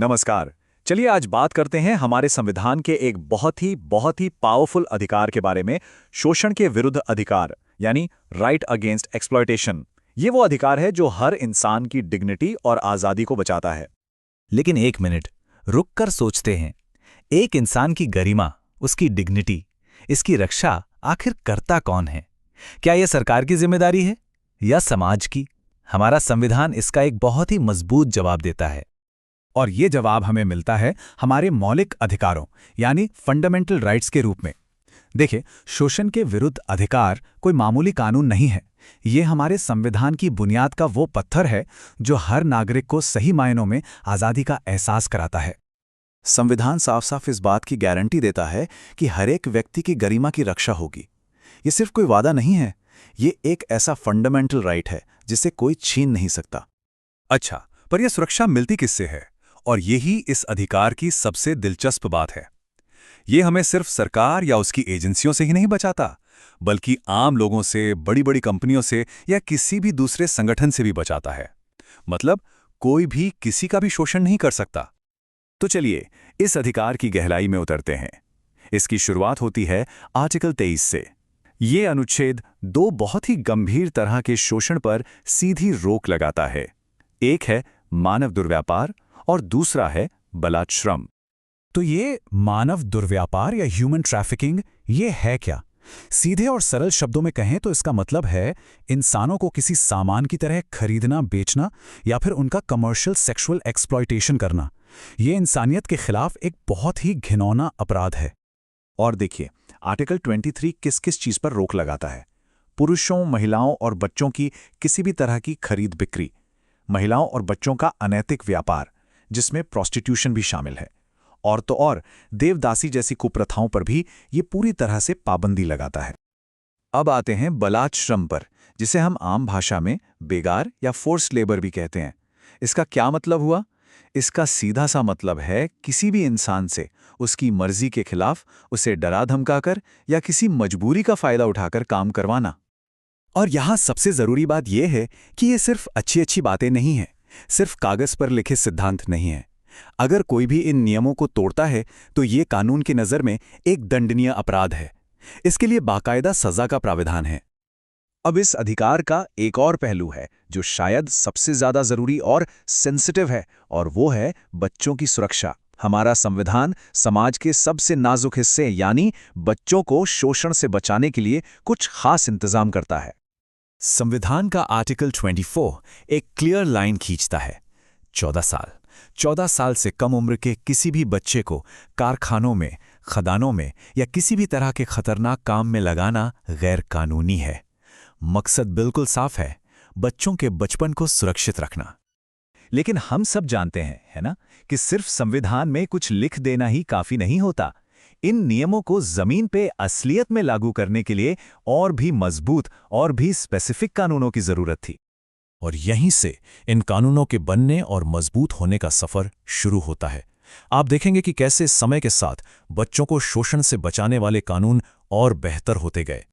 नमस्कार। चलिए आज बात करते हैं हमारे संविधान के एक बहुत ही पावरफुल अधिकार के बारे में, शोषण के विरुद्ध अधिकार, यानी राइट अगेंस्ट एक्सप्लॉयटेशन। ये वो अधिकार है जो हर इंसान की डिग्निटी और आज़ादी को बचाता है। लेकिन एक मिनट रुक कर सोचते हैं, एक इंसान की गरिमा, उसकी डिग्निटी, इसकी रक्षा आखिर करता कौन है? क्या यह सरकार की जिम्मेदारी है या समाज की? हमारा संविधान इसका एक बहुत ही मजबूत जवाब देता है। और ये जवाब हमें मिलता है हमारे मौलिक अधिकारों यानी फंडामेंटल राइट्स के रूप में। देखिए, शोषण के विरुद्ध अधिकार कोई मामूली कानून नहीं है। ये हमारे संविधान की बुनियाद का वो पत्थर है जो हर नागरिक को सही मायनों में आज़ादी का एहसास कराता है। संविधान साफ साफ इस बात की गारंटी देता है कि हर एक व्यक्ति की गरिमा की रक्षा होगी। ये सिर्फ कोई वादा नहीं है, ये एक ऐसा फंडामेंटल राइट है जिसे कोई छीन नहीं सकता। अच्छा, पर यह सुरक्षा मिलती किससे है? और यही इस अधिकार की सबसे दिलचस्प बात है। ये हमें सिर्फ सरकार या उसकी एजेंसियों से ही नहीं बचाता, बल्कि आम लोगों से, बड़ी बड़ी कंपनियों से या किसी भी दूसरे संगठन से भी बचाता है। मतलब कोई भी किसी का भी शोषण नहीं कर सकता। तो चलिए इस अधिकार की गहराई में उतरते हैं। इसकी शुरुआत होती है आर्टिकल 23 से। ये अनुच्छेद दो बहुत ही गंभीर तरह के शोषण पर सीधी रोक लगाता है। एक है मानव दुर्व्यापार और दूसरा है बलात् श्रम। तो ये मानव दुर्व्यापार या ह्यूमन ट्रैफिकिंग ये है क्या? सीधे और सरल शब्दों में कहें तो इसका मतलब है इंसानों को किसी सामान की तरह खरीदना, बेचना या फिर उनका कमर्शियल सेक्सुअल एक्सप्लॉयटेशन करना। ये इंसानियत के खिलाफ एक बहुत ही घिनौना अपराध है। और देखिए, आर्टिकल 23 किस किस चीज पर रोक लगाता है? पुरुषों, महिलाओं और बच्चों की किसी भी तरह की खरीद बिक्री, महिलाओं और बच्चों का अनैतिक व्यापार जिसमें प्रोस्टिट्यूशन भी शामिल है, और तो और देवदासी जैसी कुप्रथाओं पर भी ये पूरी तरह से पाबंदी लगाता है। अब आते हैं बलात् श्रम पर, जिसे हम आम भाषा में बेगार या फोर्स्ड लेबर भी कहते हैं। इसका क्या मतलब हुआ? इसका सीधा सा मतलब है किसी भी इंसान से उसकी मर्जी के खिलाफ उसे डरा धमकाकर या किसी मजबूरी का फायदा उठाकर काम करवाना। और यहाँ सबसे जरूरी बात यह है कि ये सिर्फ अच्छी अच्छी बातें नहीं हैं, सिर्फ कागज पर लिखे सिद्धांत नहीं है। अगर कोई भी इन नियमों को तोड़ता है तो ये कानून की नज़र में एक दंडनीय अपराध है। इसके लिए बाकायदा सजा का प्रावधान है। अब इस अधिकार का एक और पहलू है जो शायद सबसे ज्यादा जरूरी और सेंसिटिव है, और वो है बच्चों की सुरक्षा। हमारा संविधान समाज के सबसे नाजुक हिस्से यानी बच्चों को शोषण से बचाने के लिए कुछ खास इंतजाम करता है। संविधान का आर्टिकल 24 एक क्लियर लाइन खींचता है। 14 साल से कम उम्र के किसी भी बच्चे को कारखानों में, खदानों में या किसी भी तरह के खतरनाक काम में लगाना गैर कानूनी है। मकसद बिल्कुल साफ है, बच्चों के बचपन को सुरक्षित रखना। लेकिन हम सब जानते हैं, है ना, कि सिर्फ संविधान में कुछ लिख देना ही काफी नहीं होता। इन नियमों को जमीन पे असलियत में लागू करने के लिए और भी मजबूत और भी स्पेसिफिक कानूनों की जरूरत थी। और यहीं से इन कानूनों के बनने और मजबूत होने का सफर शुरू होता है। आप देखेंगे कि कैसे समय के साथ बच्चों को शोषण से बचाने वाले कानून और बेहतर होते गए।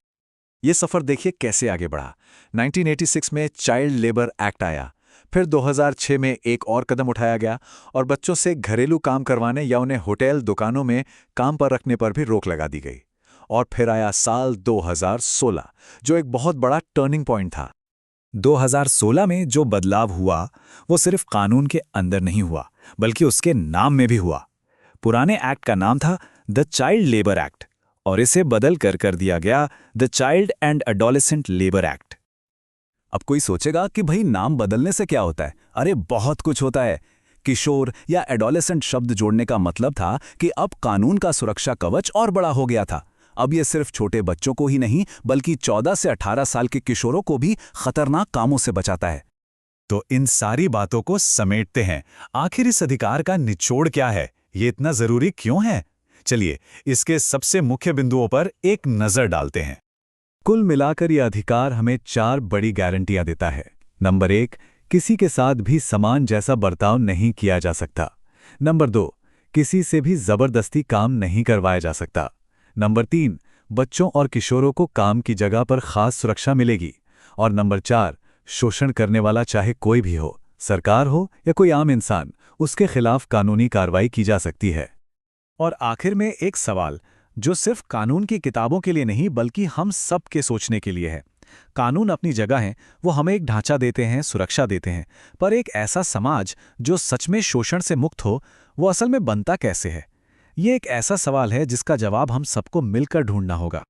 ये सफर देखिए कैसे आगे बढ़ा। 1986 में चाइल्ड लेबर एक्ट आया, फिर 2006 में एक और कदम उठाया गया और बच्चों से घरेलू काम करवाने या उन्हें होटल, दुकानों में काम पर रखने पर भी रोक लगा दी गई। और फिर आया साल 2016, जो एक बहुत बड़ा टर्निंग पॉइंट था। 2016 में जो बदलाव हुआ वो सिर्फ कानून के अंदर नहीं हुआ, बल्कि उसके नाम में भी हुआ। पुराने एक्ट का नाम था द चाइल्ड लेबर एक्ट और इसे बदल कर दिया गया the child and adolescent labour act. अब कोई सोचेगा कि भाई नाम बदलने से क्या होता है? अरे बहुत कुछ होता है। किशोर या एडोलेसेंट शब्द जोड़ने का मतलब था कि अब कानून का सुरक्षा कवच और बड़ा हो गया था। अब ये सिर्फ छोटे बच्चों को ही नहीं बल्कि 14 से 18 साल के किशोरों को भी खतरनाक कामों से बचाता है। तो इन सारी बातों को समेटते हैं, आखिर इस अधिकार का निचोड़ क्या है? ये इतना जरूरी क्यों है? चलिए इसके सबसे मुख्य बिंदुओं पर एक नजर डालते हैं। कुल मिलाकर यह अधिकार हमें 4 बड़ी गारंटियां देता है। नंबर 1, किसी के साथ भी समान जैसा बर्ताव नहीं किया जा सकता। नंबर 2, किसी से भी जबरदस्ती काम नहीं करवाया जा सकता। नंबर 3, बच्चों और किशोरों को काम की जगह पर खास सुरक्षा मिलेगी। और नंबर 4, शोषण करने वाला चाहे कोई भी हो, सरकार हो या कोई आम इंसान, उसके खिलाफ कानूनी कार्रवाई की जा सकती है। और आखिर में एक सवाल जो सिर्फ कानून की किताबों के लिए नहीं बल्कि हम सब के सोचने के लिए है। कानून अपनी जगह है, वो हमें एक ढांचा देते हैं, सुरक्षा देते हैं, पर एक ऐसा समाज जो सच में शोषण से मुक्त हो, वो असल में बनता कैसे है? ये एक ऐसा सवाल है जिसका जवाब हम सबको मिलकर ढूंढना होगा।